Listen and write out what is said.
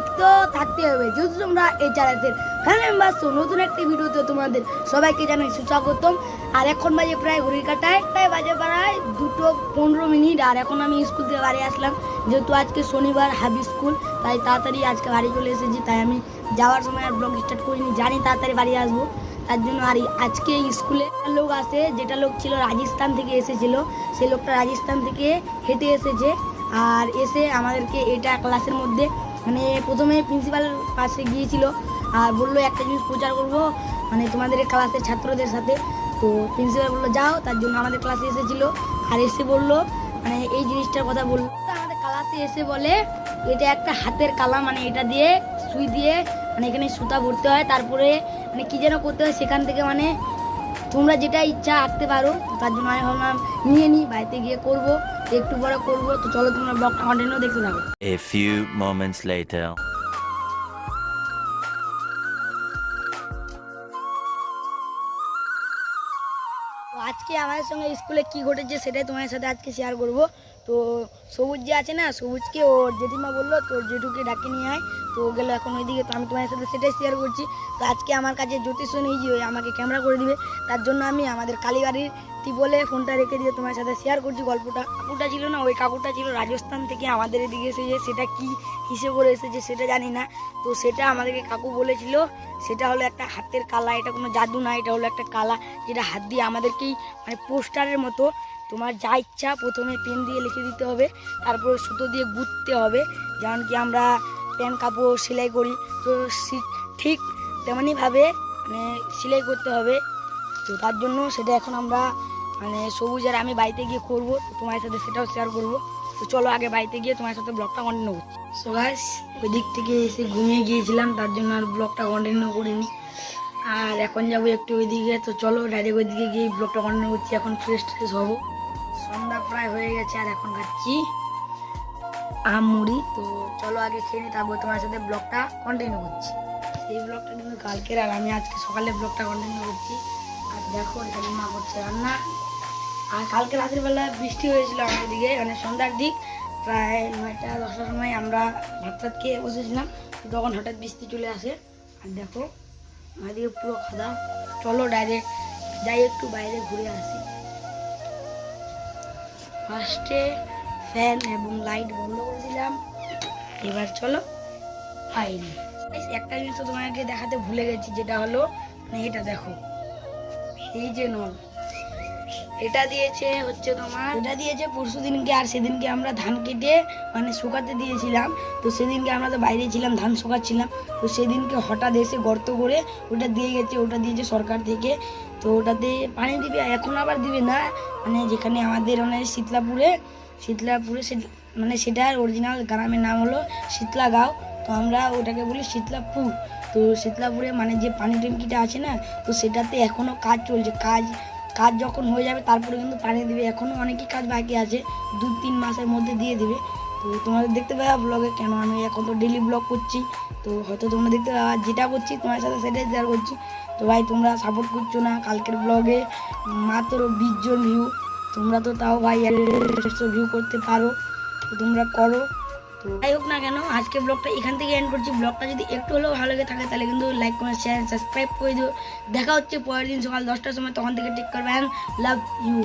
শিখতে থাকতে হবে। যেহেতু তোমরা এই চ্যানেলের ফ্যামিলি মেম্বার, তো নতুন একটি ভিডিওতে তোমাদের সবাইকে জানাই সুস্বাগতম। আর এখন বাজে প্রায় ঘড়ির কাটায় বাজে প্রায় 2:15, আর এখন আমি স্কুল থেকে বাড়ি আসলাম। যেহেতু আজকে শনিবার, হাবি স্কুল, তাই তাড়াতাড়ি আজকে বাড়ি চলে এসেছি। তাই আমি যাওয়ার সময় আর ব্লগ স্টার্ট করিনি, জানি তাড়াতাড়ি বাড়ি আসবো। তার জন্য আর আজকে স্কুলে লোক আসে, যেটা লোক ছিল রাজস্থান থেকে এসেছিল, সেই লোকটা রাজস্থান থেকে হেঁটে এসেছে। আর এসে আমাদেরকে এটা ক্লাসের মধ্যে মানে প্রথমে প্রিন্সিপাল পাশে গিয়েছিল আর বললো একটা জিনিস প্রচার করব মানে তোমাদের ক্লাসের ছাত্রদের সাথে। তো প্রিন্সিপাল বললো যাও, তার জন্য আমাদের ক্লাসে এসেছিলো। আর এসে বললো মানে এই জিনিসটার কথা বললো। আমাদের ক্লাসে এসে বলে এটা একটা হাতের কালা, মানে এটা দিয়ে সুই দিয়ে মানে এখানে সুতা ভরতে হয়, তারপরে মানে কী যেন করতে হয় সেখান থেকে, মানে তোমরা যেটা ইচ্ছা আঁকতে পারো। তো তার জন্য আমি ভাবলাম নিয়ে নিই, বাড়িতে গিয়ে করবো, একটু বড় করবো। তো চলো তোমরা ব্লগটা কন্টিনিউ দেখতে থাকো। A few moments later. তো আজকে আমাদের সঙ্গে স্কুলে কি ঘটেছে সেটাই তোমাদের সাথে আজকে শেয়ার করব। তো সবুজ যে আছে না, সবুজকে ওর জেঠিমা বললো তোর জেঠুকে ডাকে নিয়ে আয়, তো ও গেলো এখন ওইদিকে। তো আমি তোমাদের সাথে সেটাই শেয়ার করছি। তো আজকে আমার কাছে জ্যোতিষ নেই যে আমাকে ক্যামেরা করে দিবে, তার জন্য আমি আমাদের কালীবাড়ির বলে ফোনটা রেখে দিয়ে তোমার সাথে শেয়ার করছি গল্পটা। কাকুটা ছিল না, ওই কাকুটা ছিল রাজস্থান থেকে আমাদের এদিকে এসেছে। সেটা কি হিসেবে করে এসেছে সেটা জানি না। তো সেটা আমাদেরকে কাকু বলেছিল, সেটা হলো একটা হাতের কালা, এটা কোনো জাদু না, এটা হলো একটা কালা যেটা হাত দিয়ে আমাদেরকেই মানে পোস্টারের মতো তোমার যা ইচ্ছা প্রথমে পেন দিয়ে লিখে দিতে হবে, তারপরে সুতো দিয়ে গুঁততে হবে। যেমন কি আমরা প্যান্ট কাপড় সেলাই করি, তো ঠিক তেমনইভাবে মানে সেলাই করতে হবে। তো তার জন্য সেটা এখন আমরা মানে সবুজ আর আমি বাড়িতে গিয়ে করবো, তো তোমার সাথে সেটাও শেয়ার করবো। তো চলো আগে বাড়িতে গিয়ে তোমার সাথে ব্লগটা কন্টিনিউ করছি। সো গাইস, ওই দিক থেকে এসে ঘুমিয়ে গিয়েছিলাম, তার জন্য আর ব্লগটা কন্টিনিউ করিনি। আর এখন যাবো একটু ওইদিকে, তো চলো ডাইরেক্ট ওইদিকে গিয়ে ব্লগটা কন্টিনিউ করছি। এখন ফ্রেশ ট্রেশ হবো, সন্ধ্যা প্রায় হয়ে গেছে। আর এখন খাচ্ছি আম মুড়ি। তো চলো আগে খেয়ে নিই, তারপর তোমার সাথে ব্লগটা কন্টিনিউ করছি। এই ব্লগটা কিন্তু কালকের, আর আমি আজকে সকালে ব্লগটা কন্টিনিউ করছি। আর দেখো এখানে মা করছে রান্না। আর কালকে রাতের বেলা বৃষ্টি হয়েছিল আমাদের দিকে, মানে সন্ধ্যার দিক প্রায় 9টা-10টার সময় আমরা ভাত টাত খেয়ে বসেছিলাম, তখন হঠাৎ বৃষ্টি চলে আসে। আর দেখো আমাদের পুরো খাদা। চলো ডাইরেক্ট যাই একটু বাইরে ঘুরে আসি। ফার্স্টে ফ্যান এবং লাইট বন্ধ করে দিলাম, এবার চলো বাইরে। একটা জিনিস তো তোমাকে দেখাতে ভুলে গেছি, যেটা হলো এটা দেখো, এই যে নল, এটা দিয়েছে হচ্ছে তোমার, এটা দিয়েছে পরশু দিনকে। আর সেদিনকে আমরা ধান কেটে মানে শুকাতে দিয়েছিলাম। তো সেদিনকে আমরা তো বাইরে ছিলাম, ধান শুকাচ্ছিলাম। তো সেদিনকে হঠাৎ এসে গর্ত করে ওটা দিয়ে গেছে, ওটা দিয়েছে সরকার থেকে। তো ওটাতে পানি দিবে, এখন আবার দিবে না, মানে যেখানে আমাদের মানে শীতলাপুরে মানে সেটার অরিজিনাল গ্রামের নাম হলো শীতলাগাঁও। তো আমরা ওটাকে বলি শীতলাপুর। তো শীতলাপুরে মানে যে পানি ট্যাঙ্কিটা আছে না, তো সেটাতে এখনও কাজ চলছে। কাজ যখন হয়ে যাবে তারপরে কিন্তু পানি দিবে, এখনও অনেকই কাজ বাকি আছে, 2-3 মাসের মধ্যে দিয়ে দিবে। তো তোমাদের দেখতে পাবা ব্লগে, কেন আমি এখন তো ডেলি ব্লগ করছি, তো হয়তো তোমরা দেখতে পাবা, যেটা করছি তোমার সাথে সেটাই শেয়ার করছি। তো ভাই তোমরা সাপোর্ট করছো না, কালকের ব্লগে মাত্র 20 জন ভিউ, তোমরা তো তাও ভাই 100 ভিউ করতে পারো, তো তোমরা করো। তো যাই হোক না কেন, আজকে ব্লগটা এখান থেকে এন্ড করছি। ব্লগটা যদি একটু হলেও ভালো লেগে থাকে তাহলে কিন্তু লাইক কমেন্ট শেয়ার সাবস্ক্রাইব করে দিও। দেখা হচ্ছে পরের দিন সকাল 10টার সময়, তখন থেকে টেক করবেন। Love you.